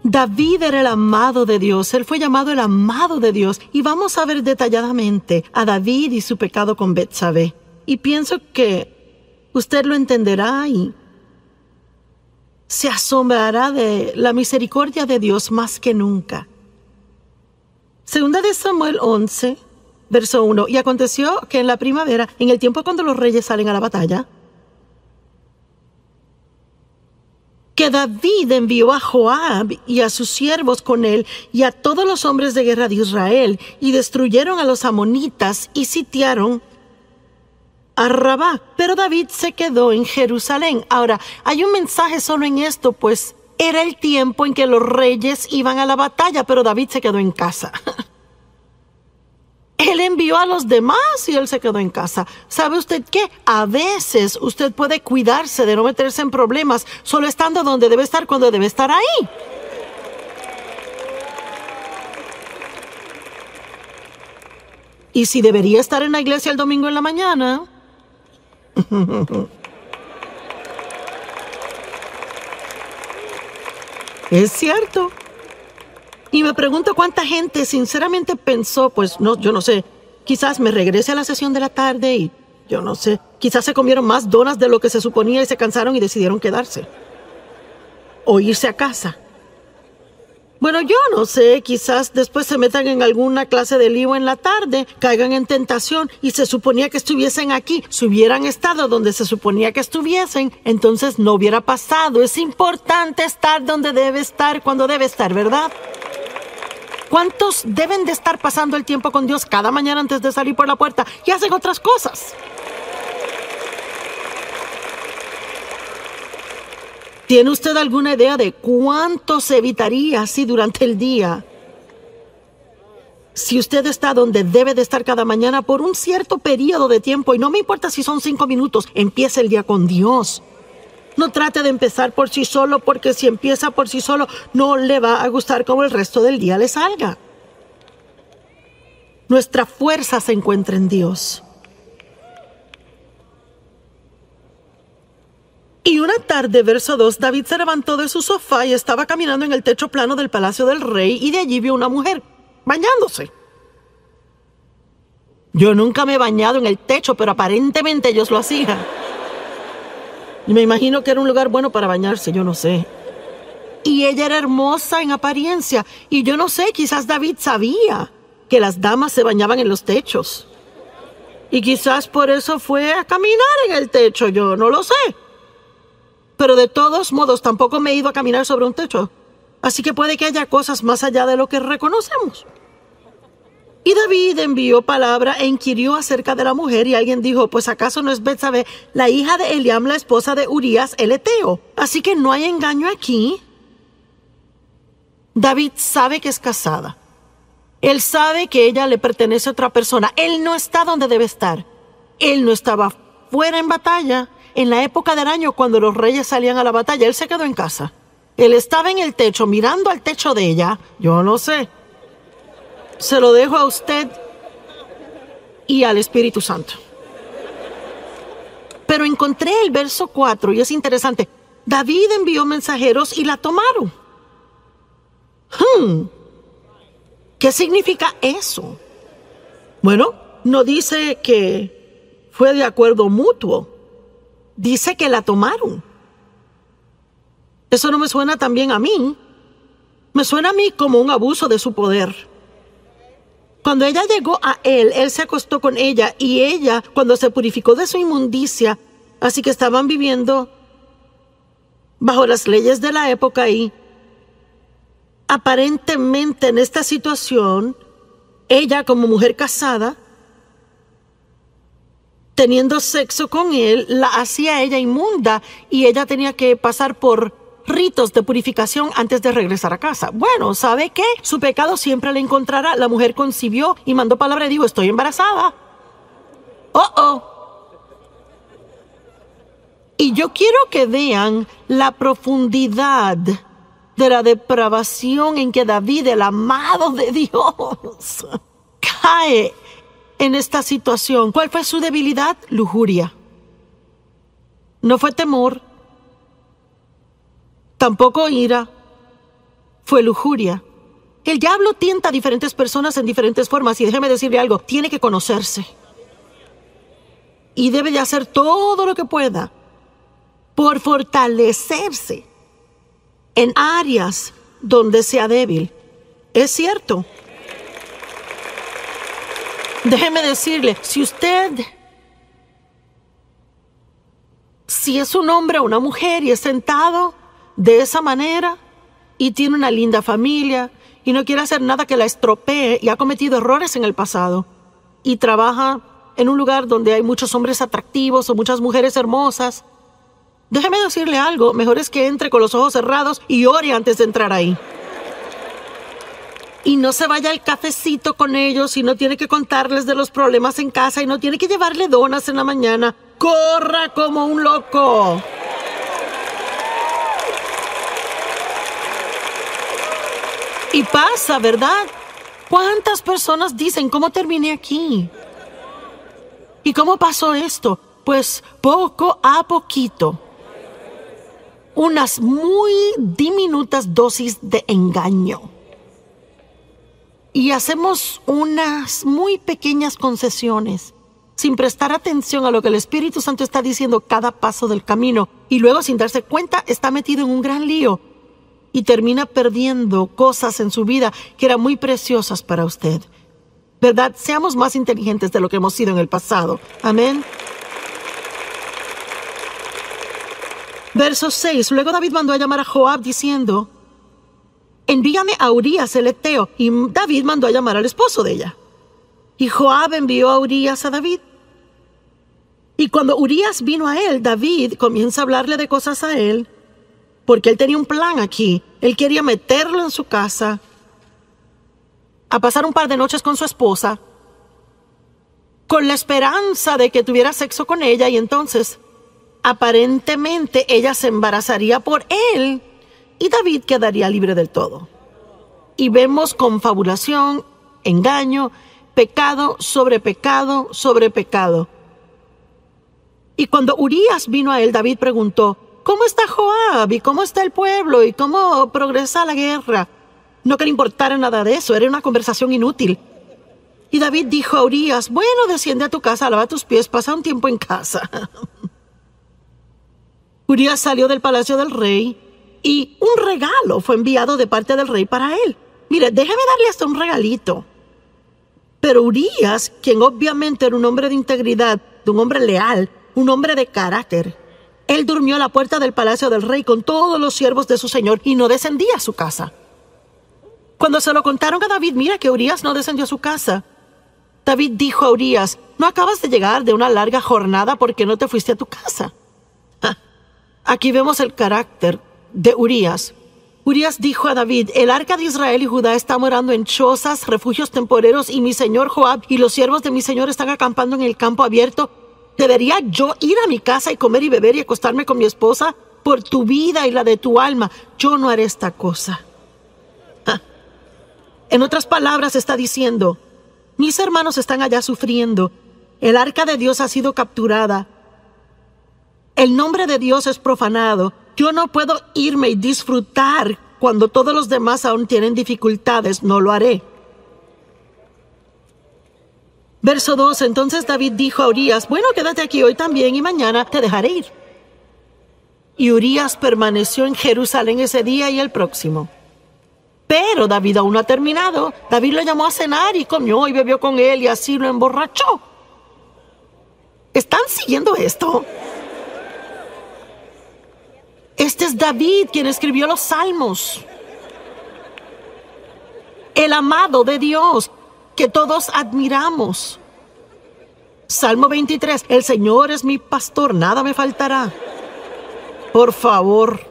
David era el amado de Dios. Él fue llamado el amado de Dios. Y vamos a ver detalladamente a David y su pecado con Betsabé. Y pienso que usted lo entenderá y se asombrará de la misericordia de Dios más que nunca. Segunda de Samuel 11, verso 1. Y aconteció que en la primavera, en el tiempo cuando los reyes salen a la batalla, que David envió a Joab y a sus siervos con él y a todos los hombres de guerra de Israel, y destruyeron a los amonitas y sitiaron a Rabá. Pero David se quedó en Jerusalén. Ahora, hay un mensaje solo en esto, pues era el tiempo en que los reyes iban a la batalla, pero David se quedó en casa. Él envió a los demás y él se quedó en casa. ¿Sabe usted qué? A veces usted puede cuidarse de no meterse en problemas solo estando donde debe estar cuando debe estar ahí. Y si debería estar en la iglesia el domingo en la mañana... Es cierto. Y me pregunto cuánta gente sinceramente pensó, pues no, yo no sé, quizás me regrese a la sesión de la tarde y yo no sé, quizás se comieron más donas de lo que se suponía y se cansaron y decidieron quedarse. O irse a casa. Bueno, yo no sé, quizás después se metan en alguna clase de lío en la tarde, caigan en tentación y se suponía que estuviesen aquí. Si hubieran estado donde se suponía que estuviesen, entonces no hubiera pasado. Es importante estar donde debe estar cuando debe estar, ¿verdad? ¿Cuántos deben de estar pasando el tiempo con Dios cada mañana antes de salir por la puerta y hacen otras cosas? ¿Tiene usted alguna idea de cuánto se evitaría así durante el día? Si usted está donde debe de estar cada mañana por un cierto periodo de tiempo, y no me importa si son 5 minutos, empiece el día con Dios. No trate de empezar por sí solo, porque si empieza por sí solo, no le va a gustar cómo el resto del día le salga. Nuestra fuerza se encuentra en Dios. Y una tarde, verso 2, David se levantó de su sofá y estaba caminando en el techo plano del palacio del rey, y de allí vio una mujer bañándose. Yo nunca me he bañado en el techo, pero aparentemente ellos lo hacían. Y me imagino que era un lugar bueno para bañarse, yo no sé. Y ella era hermosa en apariencia. Y yo no sé, quizás David sabía que las damas se bañaban en los techos. Y quizás por eso fue a caminar en el techo, yo no lo sé. Pero de todos modos, tampoco me he ido a caminar sobre un techo. Así que puede que haya cosas más allá de lo que reconocemos. Y David envió palabra e inquirió acerca de la mujer, y alguien dijo, pues ¿acaso no es Betsabé, la hija de Eliam, la esposa de Urías el heteo? Así que no hay engaño aquí. David sabe que es casada. Él sabe que ella le pertenece a otra persona. Él no está donde debe estar. Él no estaba fuera en batalla. En la época del año, cuando los reyes salían a la batalla, él se quedó en casa. Él estaba en el techo, mirando al techo de ella. Yo no sé. Se lo dejo a usted y al Espíritu Santo. Pero encontré el verso 4 y es interesante. David envió mensajeros y la tomaron. ¿Qué significa eso? Bueno, no dice que fue de acuerdo mutuo. Dice que la tomaron. Eso no me suena tan bien a mí. Me suena a mí como un abuso de su poder. Cuando ella llegó a él se acostó con ella, y ella, cuando se purificó de su inmundicia, así que estaban viviendo bajo las leyes de la época, y aparentemente en esta situación, ella como mujer casada, teniendo sexo con él, la hacía ella inmunda, y ella tenía que pasar por ritos de purificación antes de regresar a casa. Bueno, ¿sabe qué? Su pecado siempre le encontrará. La mujer concibió y mandó palabra y dijo, estoy embarazada. Y yo quiero que vean la profundidad de la depravación en que David, el amado de Dios, cae en esta situación. ¿Cuál fue su debilidad? Lujuria. No fue temor. Tampoco ira. fue lujuria. El diablo tienta a diferentes personas en diferentes formas y déjeme decirle algo, tiene que conocerse. Y debe de hacer todo lo que pueda por fortalecerse en áreas donde sea débil. Es cierto. Déjeme decirle, si es un hombre o una mujer y es sentado de esa manera y tiene una linda familia y no quiere hacer nada que la estropee y ha cometido errores en el pasado y trabaja en un lugar donde hay muchos hombres atractivos o muchas mujeres hermosas, déjeme decirle algo, mejor es que entre con los ojos cerrados y ore antes de entrar ahí. Y no se vaya al cafecito con ellos y no tiene que contarles de los problemas en casa y no tiene que llevarle donas en la mañana. ¡Corra como un loco! Y pasa, ¿verdad? ¿Cuántas personas dicen cómo terminé aquí? ¿Y cómo pasó esto? Pues poco a poquito. Unas muy diminutas dosis de engaño. Y hacemos unas muy pequeñas concesiones sin prestar atención a lo que el Espíritu Santo está diciendo cada paso del camino. Y luego, sin darse cuenta, está metido en un gran lío y termina perdiendo cosas en su vida que eran muy preciosas para usted. ¿Verdad? Seamos más inteligentes de lo que hemos sido en el pasado. Amén. Verso 6. Luego David mandó a llamar a Joab diciendo: envíame a Urías el heteo. Y David mandó a llamar al esposo de ella. Y Joab envió a Urías a David. Y cuando Urías vino a él, David comienza a hablarle de cosas a él, porque él tenía un plan aquí. Él quería meterlo en su casa, a pasar un par de noches con su esposa, con la esperanza de que tuviera sexo con ella, y entonces, aparentemente, ella se embarazaría por él, y David quedaría libre del todo. Y vemos confabulación, engaño, pecado sobre pecado sobre pecado. Y cuando Urías vino a él, David preguntó: ¿cómo está Joab? ¿Y cómo está el pueblo? ¿Y cómo progresa la guerra? No que le importara nada de eso, era una conversación inútil. Y David dijo a Urías: bueno, desciende a tu casa, lava tus pies, pasa un tiempo en casa. Urías salió del palacio del rey y un regalo fue enviado de parte del rey para él. Mire, déjeme darle hasta un regalito. Pero Urías, quien obviamente era un hombre de integridad, de un hombre leal, un hombre de carácter, él durmió a la puerta del palacio del rey con todos los siervos de su señor y no descendía a su casa. Cuando se lo contaron a David, mira que Urías no descendió a su casa. David dijo a Urías: ¿no acabas de llegar de una larga jornada porque no te fuiste a tu casa? Aquí vemos el carácter de Urías. Urías dijo a David: el arca de Israel y Judá está morando en chozas, refugios temporeros, y mi señor Joab y los siervos de mi señor están acampando en el campo abierto. ¿Debería yo ir a mi casa y comer y beber y acostarme con mi esposa? Por tu vida y la de tu alma, yo no haré esta cosa. En otras palabras, está diciendo: mis hermanos están allá sufriendo. El arca de Dios ha sido capturada. El nombre de Dios es profanado. Yo no puedo irme y disfrutar cuando todos los demás aún tienen dificultades. No lo haré. Verso 2. Entonces David dijo a Urías: bueno, quédate aquí hoy también y mañana te dejaré ir. Y Urías permaneció en Jerusalén ese día y el próximo. Pero David aún no ha terminado. David lo llamó a cenar y comió y bebió con él y así lo emborrachó. ¿Están siguiendo esto? Este es David quien escribió los Salmos. El amado de Dios que todos admiramos. Salmo 23. El Señor es mi pastor, nada me faltará. Por favor.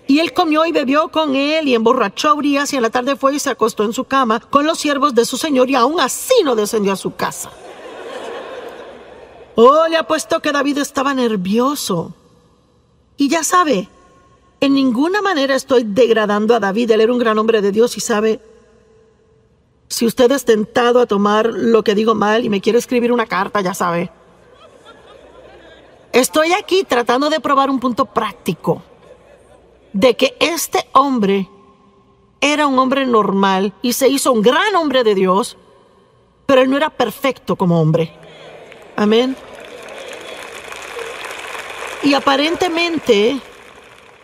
Y él comió y bebió con él y emborrachó a Urías, y en la tarde fue y se acostó en su cama con los siervos de su señor, y aún así no descendió a su casa. Oh, le apuesto que David estaba nervioso. Y ya sabe, en ninguna manera estoy degradando a David. Él era un gran hombre de Dios y sabe, si usted es tentado a tomar lo que digo mal y me quiere escribir una carta, ya sabe. Estoy aquí tratando de probar un punto práctico. de que este hombre era un hombre normal y se hizo un gran hombre de Dios, pero él no era perfecto como hombre. Amén. Y aparentemente,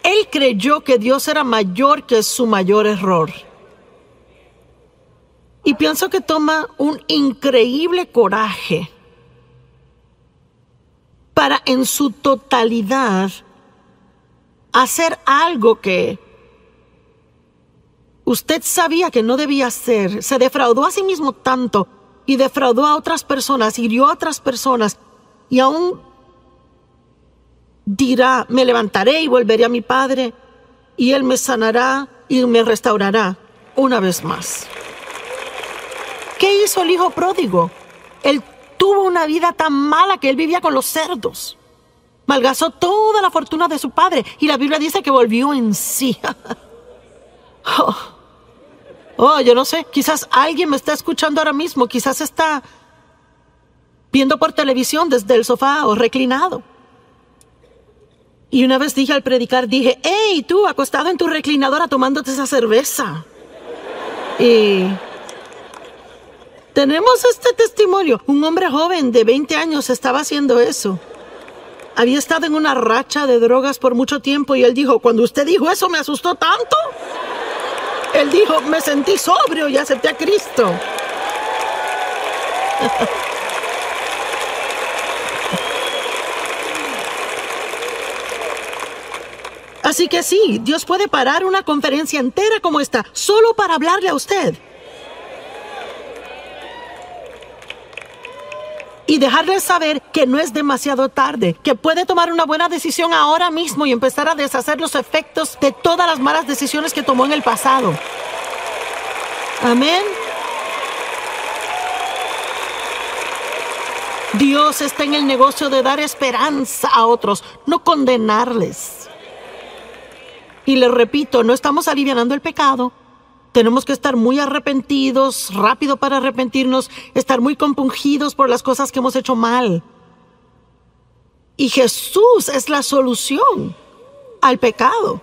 él creyó que Dios era mayor que su mayor error. Y pienso que toma un increíble coraje para en su totalidad hacer algo que usted sabía que no debía hacer. Se defraudó a sí mismo tanto y defraudó a otras personas, hirió a otras personas y aún dirá: me levantaré y volveré a mi padre y él me sanará y me restaurará una vez más. ¿Qué hizo el hijo pródigo? Él tuvo una vida tan mala que él vivía con los cerdos. Malgastó toda la fortuna de su padre y la Biblia dice que volvió en sí. Yo no sé, quizás alguien me está escuchando ahora mismo, quizás está viendo por televisión desde el sofá o reclinado. Y una vez dije al predicar, dije: ¡hey, tú, acostado en tu reclinadora tomándote esa cerveza! Y tenemos este testimonio. Un hombre joven de 20 años estaba haciendo eso. Había estado en una racha de drogas por mucho tiempo y él dijo: cuando usted dijo eso me asustó tanto. Él dijo: me sentí sobrio y acepté a Cristo. Así que sí, Dios puede parar una conferencia entera como esta solo para hablarle a usted. Y dejarle saber que no es demasiado tarde, que puede tomar una buena decisión ahora mismo y empezar a deshacer los efectos de todas las malas decisiones que tomó en el pasado. Amén. Dios está en el negocio de dar esperanza a otros, no condenarles. Y les repito, no estamos alivianando el pecado. Tenemos que estar muy arrepentidos, rápido para arrepentirnos, estar muy compungidos por las cosas que hemos hecho mal. Y Jesús es la solución al pecado.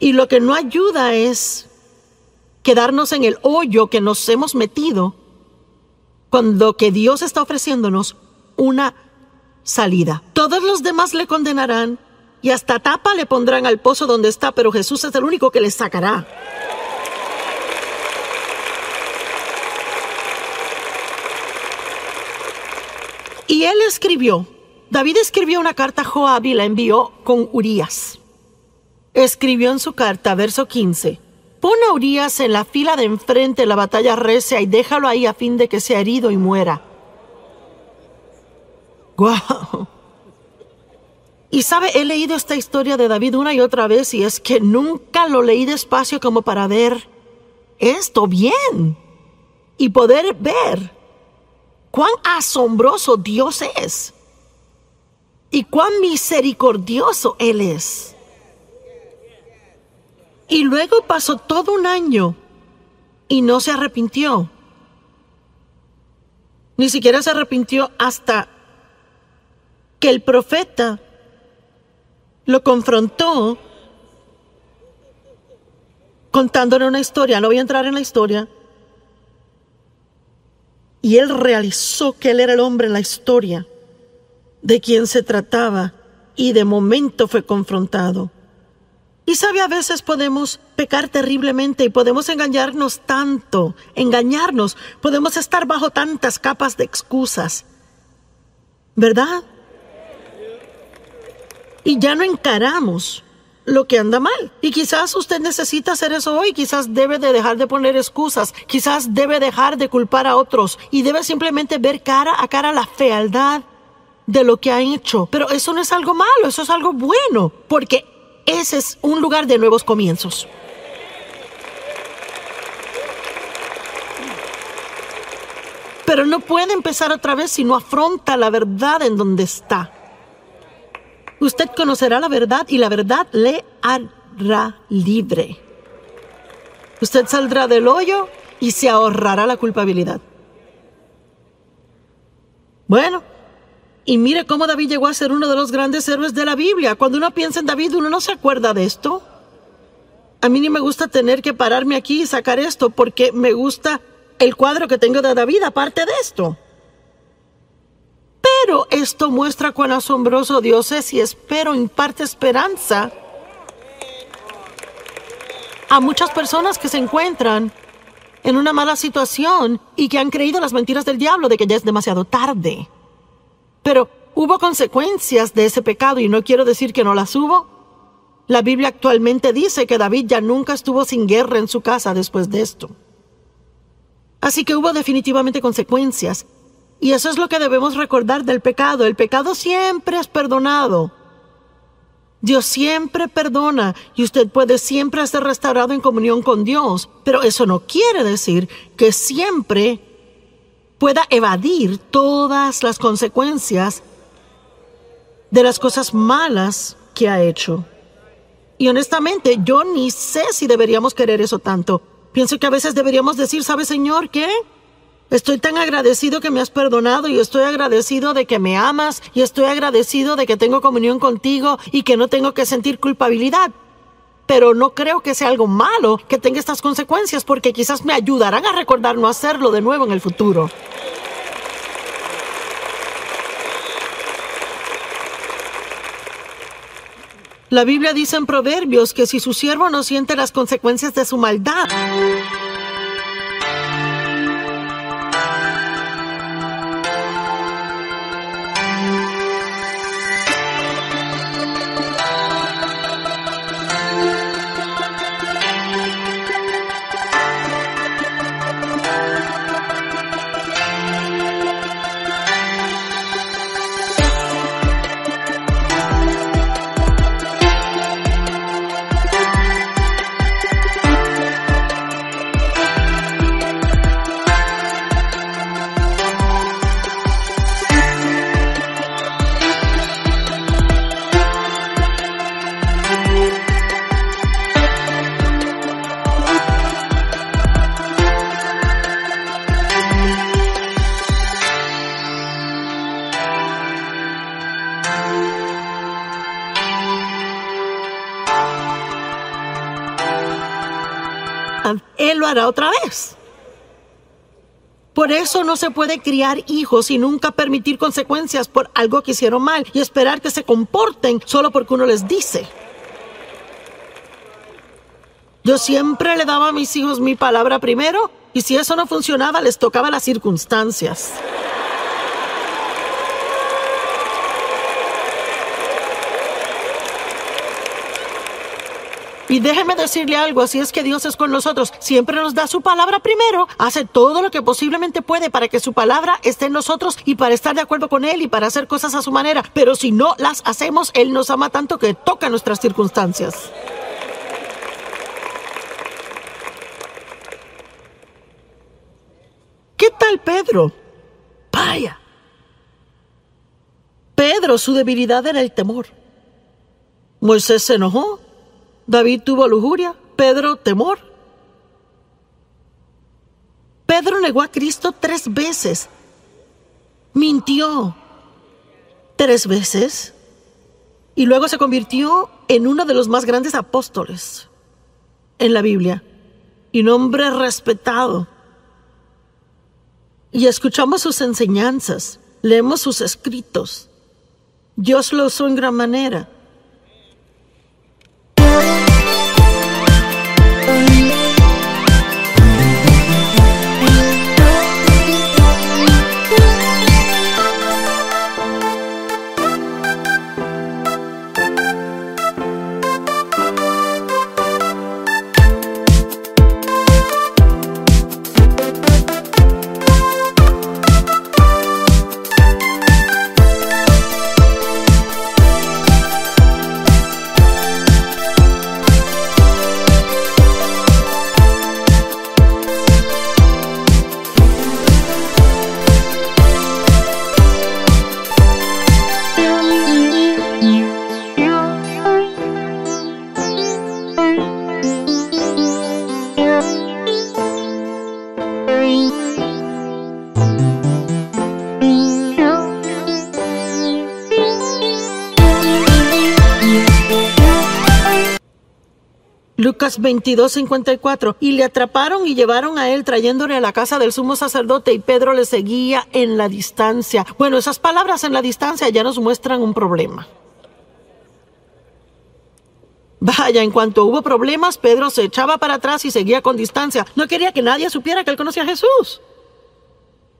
Y lo que no ayuda es quedarnos en el hoyo que nos hemos metido cuando que Dios está ofreciéndonos una salida. Todos los demás le condenarán y hasta tapa le pondrán al pozo donde está, pero Jesús es el único que le sacará. Y él escribió, David escribió una carta a Joab y la envió con Urías. Escribió en su carta, verso 15: pon a Urías en la fila de enfrente, la batalla recia, y déjalo ahí a fin de que sea herido y muera. ¡Guau! Y sabe, he leído esta historia de David una y otra vez y es que nunca lo leí despacio como para ver esto bien y poder ver cuán asombroso Dios es y cuán misericordioso Él es. Y luego pasó todo un año y no se arrepintió. Ni siquiera se arrepintió hasta que el profeta lo confrontó contándole una historia. No voy a entrar en la historia. Y él realizó que él era el hombre en la historia de quien se trataba y de momento fue confrontado. Y sabe, a veces podemos pecar terriblemente y podemos engañarnos tanto, podemos estar bajo tantas capas de excusas, ¿verdad? Y ya no encaramos lo que anda mal. Y quizás usted necesita hacer eso hoy, quizás debe de dejar de poner excusas, quizás debe dejar de culpar a otros y debe simplemente ver cara a cara la fealdad de lo que ha hecho. Pero eso no es algo malo, eso es algo bueno, porque ese es un lugar de nuevos comienzos. Pero no puede empezar otra vez si no afronta la verdad en donde está. Usted conocerá la verdad y la verdad le hará libre. Usted saldrá del hoyo y se ahorrará la culpabilidad. Bueno, y mire cómo David llegó a ser uno de los grandes héroes de la Biblia. Cuando uno piensa en David, uno no se acuerda de esto. A mí ni me gusta tener que pararme aquí y sacar esto porque me gusta el cuadro que tengo de David aparte de esto. Pero esto muestra cuán asombroso Dios es y espero imparte esperanza a muchas personas que se encuentran en una mala situación y que han creído las mentiras del diablo de que ya es demasiado tarde. Pero hubo consecuencias de ese pecado y no quiero decir que no las hubo. La Biblia actualmente dice que David ya nunca estuvo sin guerra en su casa después de esto. Así que hubo definitivamente consecuencias. Y eso es lo que debemos recordar del pecado. El pecado siempre es perdonado. Dios siempre perdona y usted puede siempre ser restaurado en comunión con Dios. Pero eso no quiere decir que siempre pueda evadir todas las consecuencias de las cosas malas que ha hecho. Y honestamente, yo ni sé si deberíamos querer eso tanto. Pienso que a veces deberíamos decir, ¿sabe, Señor, qué? Estoy tan agradecido que me has perdonado y estoy agradecido de que me amas y estoy agradecido de que tengo comunión contigo y que no tengo que sentir culpabilidad. Pero no creo que sea algo malo que tenga estas consecuencias porque quizás me ayudarán a recordar no hacerlo de nuevo en el futuro. La Biblia dice en Proverbios que si su siervo no siente las consecuencias de su maldad, Él lo hará otra vez. Por eso no se puede criar hijos y nunca permitir consecuencias por algo que hicieron mal y esperar que se comporten solo porque uno les dice. Yo siempre le daba a mis hijos mi palabra primero y si eso no funcionaba les tocaba las circunstancias. Y déjeme decirle algo, así es que Dios es con nosotros. Siempre nos da su palabra primero, hace todo lo que posiblemente puede para que su palabra esté en nosotros y para estar de acuerdo con Él y para hacer cosas a su manera. Pero si no las hacemos, Él nos ama tanto que toca nuestras circunstancias. ¿Qué tal Pedro? Vaya. Pedro, su debilidad era el temor. Moisés se enojó. David tuvo lujuria, Pedro temor. Pedro negó a Cristo 3 veces. Mintió 3 veces. Y luego se convirtió en uno de los más grandes apóstoles en la Biblia. Y un hombre respetado. Y escuchamos sus enseñanzas, leemos sus escritos. Dios lo usó en gran manera. Lucas 22:54. Y le atraparon y llevaron a él trayéndole a la casa del sumo sacerdote, y Pedro le seguía en la distancia. Bueno, esas palabras en la distancia ya nos muestran un problema. Vaya, en cuanto hubo problemas, Pedro se echaba para atrás y seguía con distancia. No quería que nadie supiera que él conocía a Jesús.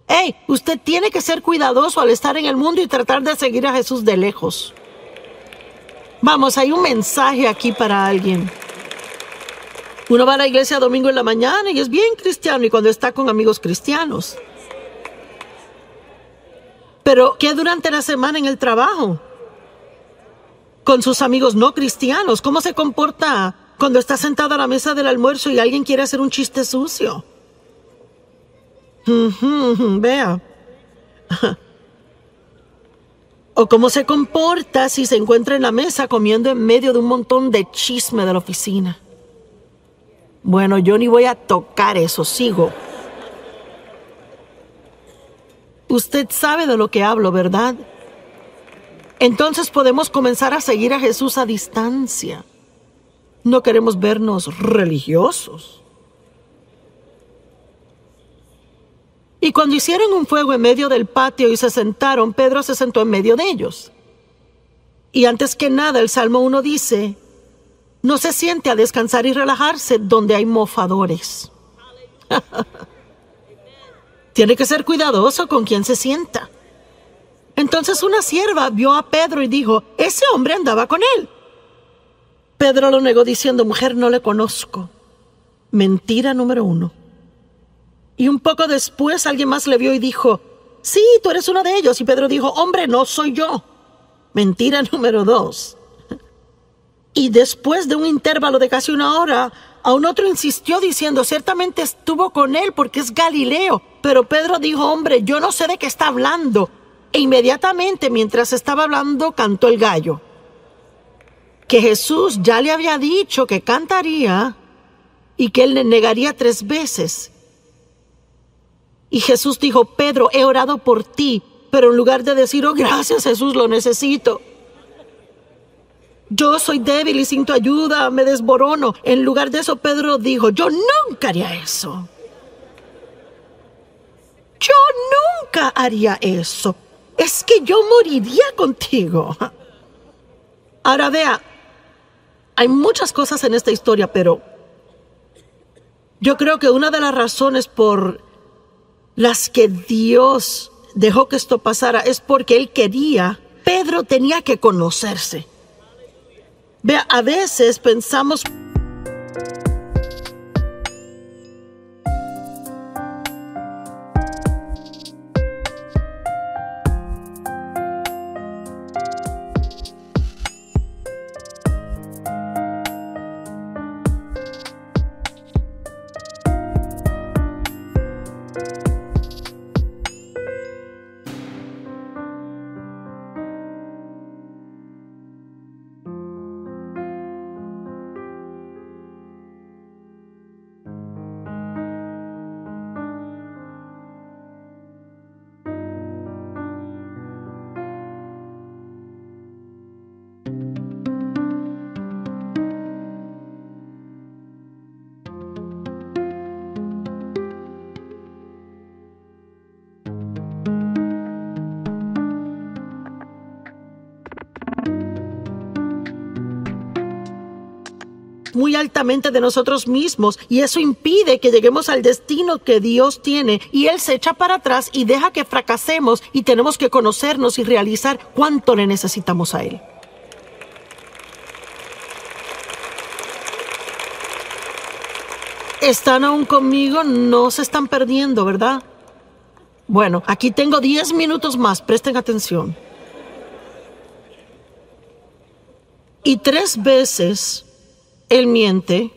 Hey, usted tiene que ser cuidadoso al estar en el mundo y tratar de seguir a Jesús de lejos. Vamos, hay un mensaje aquí para alguien. Uno va a la iglesia domingo en la mañana y es bien cristiano y cuando está con amigos cristianos. Pero, ¿qué durante la semana en el trabajo? Con sus amigos no cristianos. ¿Cómo se comporta cuando está sentado a la mesa del almuerzo y alguien quiere hacer un chiste sucio? Vea. O cómo se comporta si se encuentra en la mesa comiendo en medio de un montón de chisme de la oficina. Bueno, yo ni voy a tocar eso, sigo. Usted sabe de lo que hablo, ¿verdad? Entonces podemos comenzar a seguir a Jesús a distancia. No queremos vernos religiosos. Y cuando hicieron un fuego en medio del patio y se sentaron, Pedro se sentó en medio de ellos. Y antes que nada, el Salmo 1 dice: no se siente a descansar y relajarse donde hay mofadores. Tiene que ser cuidadoso con quien se sienta. Entonces una sierva vio a Pedro y dijo: ese hombre andaba con él. Pedro lo negó diciendo: mujer, no le conozco. Mentira número 1. Y un poco después alguien más le vio y dijo: sí, tú eres uno de ellos. Y Pedro dijo: hombre, no soy yo. Mentira número 2. Y después de un intervalo de casi una hora, aún otro insistió diciendo: ciertamente estuvo con él porque es Galileo. Pero Pedro dijo: hombre, yo no sé de qué está hablando. E inmediatamente, mientras estaba hablando, cantó el gallo. Que Jesús ya le había dicho que cantaría y que él le negaría 3 veces. Y Jesús dijo: Pedro, he orado por ti. Pero en lugar de decir: oh, gracias Jesús, lo necesito, yo soy débil y sin tu ayuda me desborono. En lugar de eso, Pedro dijo: yo nunca haría eso. Yo nunca haría eso. Es que yo moriría contigo. Ahora vea, hay muchas cosas en esta historia, pero yo creo que una de las razones por las que Dios dejó que esto pasara es porque Él quería, Pedro tenía que conocerse. Vea, a veces pensamos... muy altamente de nosotros mismos y eso impide que lleguemos al destino que Dios tiene y Él se echa para atrás y deja que fracasemos y tenemos que conocernos y realizar cuánto le necesitamos a Él. ¿Están aún conmigo? No se están perdiendo, ¿verdad? Bueno, aquí tengo 10 minutos más, presten atención. Y 3 veces él miente,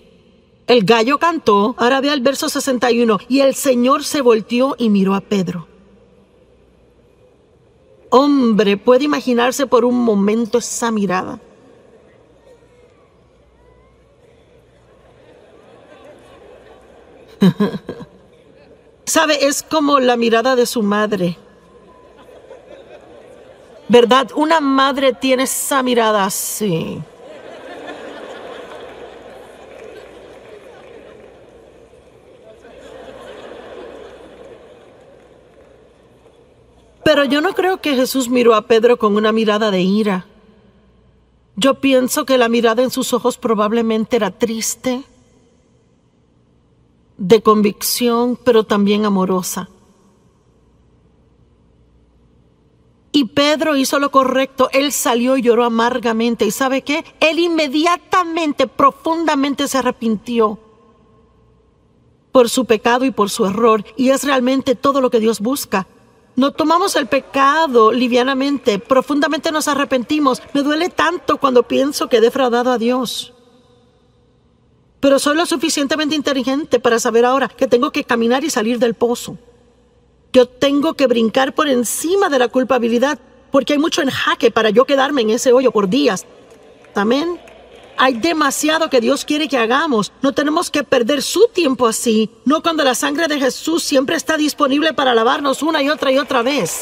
el gallo cantó, ahora ve el verso 61, y el Señor se volteó y miró a Pedro. Hombre, ¿puede imaginarse por un momento esa mirada? ¿Sabe? Es como la mirada de su madre. ¿Verdad? Una madre tiene esa mirada así. Pero yo no creo que Jesús miró a Pedro con una mirada de ira. Yo pienso que la mirada en sus ojos probablemente era triste, de convicción, pero también amorosa. Y Pedro hizo lo correcto. Él salió y lloró amargamente. ¿Y sabe qué? Él inmediatamente, profundamente se arrepintió por su pecado y por su error. Y es realmente todo lo que Dios busca. No tomamos el pecado livianamente, profundamente nos arrepentimos. Me duele tanto cuando pienso que he defraudado a Dios. Pero soy lo suficientemente inteligente para saber ahora que tengo que caminar y salir del pozo. Yo tengo que brincar por encima de la culpabilidad, porque hay mucho en jaque para yo quedarme en ese hoyo por días. Amén. Hay demasiado que Dios quiere que hagamos. No tenemos que perder su tiempo así, no cuando la sangre de Jesús siempre está disponible para lavarnos una y otra vez.